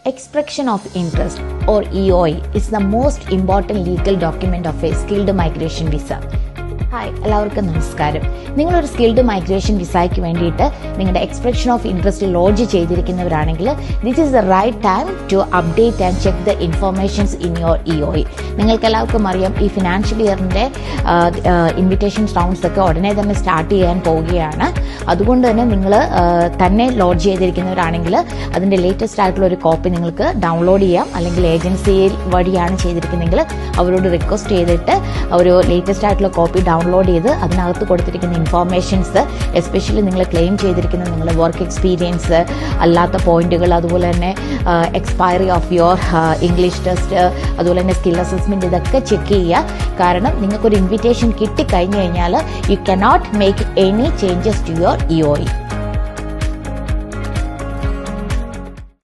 Expression of interest or EOI is the most important legal document of a skilled migration visa. Hi, എല്ലാവർക്കും നമസ്കാരം. നിങ്ങളൊരു skilled migration വിസയ്ക്ക് വേണ്ടിയിട്ട് നിങ്ങളുടെ expression of interest lodge ചെയ്തിരിക്കുന്നവരാണെങ്കിൽ this is the right time to update and check the informations in your EOI. നിങ്ങൾക്ക് എല്ലാവർക്കും അറിയാം, ഈ ഫിനാൻഷ്യൽ ഇയറിൻ്റെ ഇൻവിറ്റേഷൻ റൗണ്ട്സ് ഒക്കെ ഉടനെ തന്നെ സ്റ്റാർട്ട് ചെയ്യാൻ പോവുകയാണ്. അതുകൊണ്ട് തന്നെ നിങ്ങൾ തന്നെ ലോഡ്ജ് ചെയ്തിരിക്കുന്നവരാണെങ്കിൽ അതിൻ്റെ ലേറ്റസ്റ്റ് ആയിട്ടുള്ള ഒരു കോപ്പി നിങ്ങൾക്ക് ഡൗൺലോഡ് ചെയ്യാം. അല്ലെങ്കിൽ ഏജൻസി വഴിയാണ് ചെയ്തിരിക്കുന്നതെങ്കിൽ അവരോട് റിക്വസ്റ്റ് ചെയ്തിട്ട് ഒരു ലേറ്റസ്റ്റ് ആയിട്ടുള്ള കോപ്പി ഡൗൺലോഡ് ചെയ്ത് അതിനകത്ത് കൊടുത്തിരിക്കുന്ന ഇൻഫോർമേഷൻസ്, എസ്പെഷ്യലി നിങ്ങൾ ക്ലെയിം ചെയ്തിരിക്കുന്ന നിങ്ങളുടെ വർക്ക് എക്സ്പീരിയൻസ്, അല്ലാത്ത പോയിന്റുകൾ, അതുപോലെ തന്നെ expiry of your English test, അതുപോലെ തന്നെ സ്കിൽ അസസ്മെന്റ്, ഇതൊക്കെ ചെക്ക് ചെയ്യുക. കാരണം നിങ്ങൾക്കൊരു ഇൻവിറ്റേഷൻ കിട്ടിക്കഴിഞ്ഞു കഴിഞ്ഞാൽ you cannot make any changes to your EOI.